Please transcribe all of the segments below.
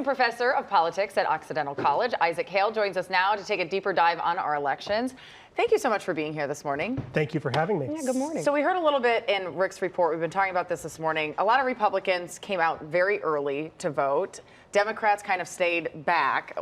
Assistant Professor of Politics at Occidental College, Isaac Hale, joins us now to take a deeper dive on our elections. Thank you so much for being here this morning. Thank you for having me. Yeah, good morning. So we heard a little bit in Rick's report. We've been talking about this morning. A lot of Republicans came out very early to vote. Democrats kind of stayed back.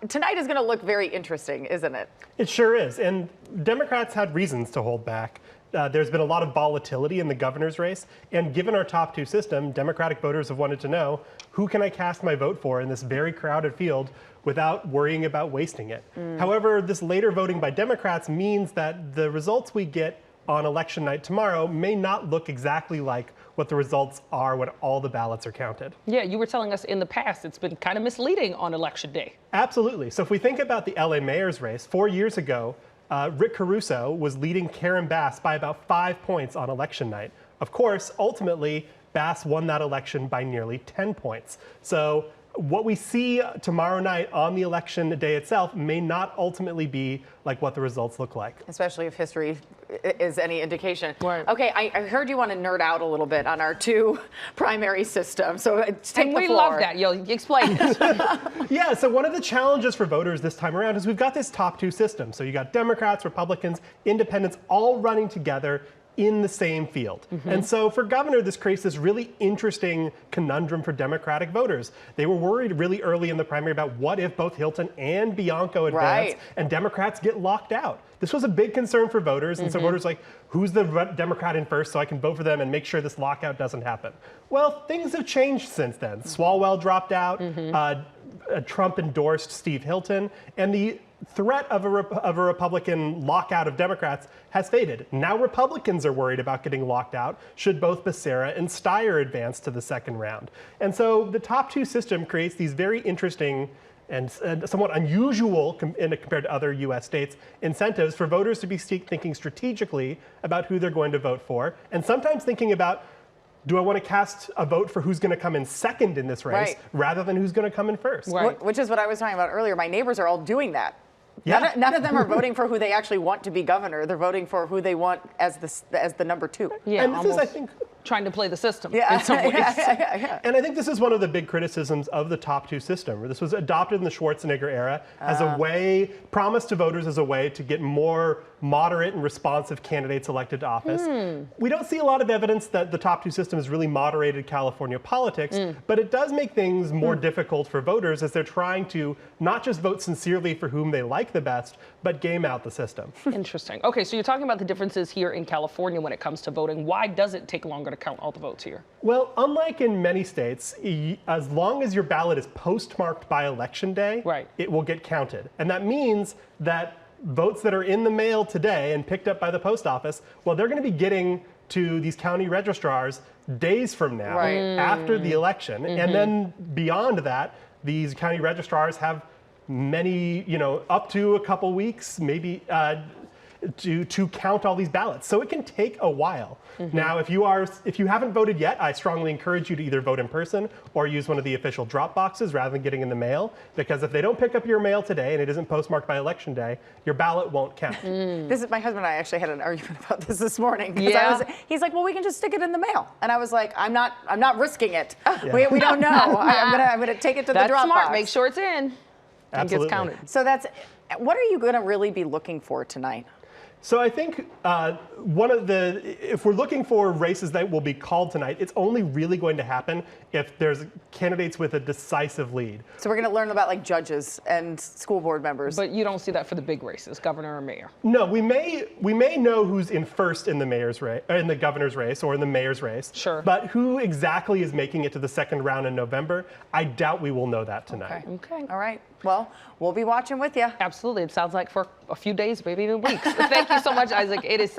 Tonight is going to look very interesting, isn't it? It sure is. And Democrats had reasons to hold back. There's been a lot of volatility in the governor's race. And given our top two system, Democratic voters have wanted to know, who can I cast my vote for in this very crowded field without worrying about wasting it? However, this later voting by Democrats means that the results we get on election night tomorrow may not look exactly like what the results are when all the ballots are counted. Yeah, you were telling us in the past it's been kind of misleading on election day. Absolutely. So if we think about the LA mayor's race, 4 years ago, Rick Caruso was leading Karen Bass by about 5 points on election night. Of course, ultimately, Bass won that election by nearly 10 points. So what we see tomorrow night on the election day itself may not ultimately be like what the results look like. Especially if history is any indication. Right. Okay, I heard you want to nerd out a little bit on our two primary systems, so take the floor. We love that. Yo, explain it. Yeah, so one of the challenges for voters this time around is we've got this top two system. So you got Democrats, Republicans, Independents all running together in the same field. And so for governor, this creates this really interesting conundrum for Democratic voters. They were worried really early in the primary about what if both Hilton and Bianco advance and Democrats get locked out. This was a big concern for voters, and so voters like, who's the Democrat in first so I can vote for them and make sure this lockout doesn't happen? Well, things have changed since then. Swalwell dropped out, Trump endorsed Steve Hilton, and the threat of a Republican lockout of Democrats has faded. Now Republicans are worried about getting locked out should both Becerra and Steyer advance to the second round. And so the top two system creates these very interesting and somewhat unusual compared to other US states incentives for voters to be thinking strategically about who they're going to vote for, and sometimes thinking about, do I want to cast a vote for who's going to come in second in this race rather than who's going to come in first? Which is what I was talking about earlier. My neighbors are all doing that. Yeah. None of them are voting for who they actually want to be governor. They're voting for who they want as the number two. Yeah, and this is, I think, trying to play the system in some ways. And I think this is one of the big criticisms of the top two system. This was adopted in the Schwarzenegger era as a way, promised to voters as a way to get more moderate and responsive candidates elected to office. We don't see a lot of evidence that the top two system has really moderated California politics, but it does make things more difficult for voters as they're trying to not just vote sincerely for whom they like the best, but game out the system. Interesting. Okay, so you're talking about the differences here in California when it comes to voting. Why does it take longer to count all the votes here? Well, unlike in many states, as long as your ballot is postmarked by election day, it will get counted. And that means that votes that are in the mail today and picked up by the post office, well, they're going to be getting to these county registrars days from now after the election. And then beyond that, these county registrars have many, up to a couple weeks, maybe to count all these ballots. So it can take a while. Now, if you haven't voted yet, I strongly encourage you to either vote in person or use one of the official drop boxes rather than getting in the mail, because if they don't pick up your mail today and it isn't postmarked by election day, your ballot won't count. This is my husband and I actually had an argument about this morning. Yeah. He's like, well, we can just stick it in the mail. And I was like, I'm not risking it. We don't know. I'm gonna take it to the drop box. Make sure it's in and gets counted. So what are you gonna really be looking for tonight? So I think if we're looking for races that will be called tonight, it's only really going to happen if there's candidates with a decisive lead. So we're going to learn about like judges and school board members. But you don't see that for the big races, governor or mayor. No, we may know who's in first in the mayor's race, in the governor's race, or in the mayor's race. Sure. But who exactly is making it to the second round in November? I doubt we will know that tonight. Okay. All right. Well, we'll be watching with you. Absolutely. It sounds like for a few days, maybe even weeks. Thank you so much, Isaac. It is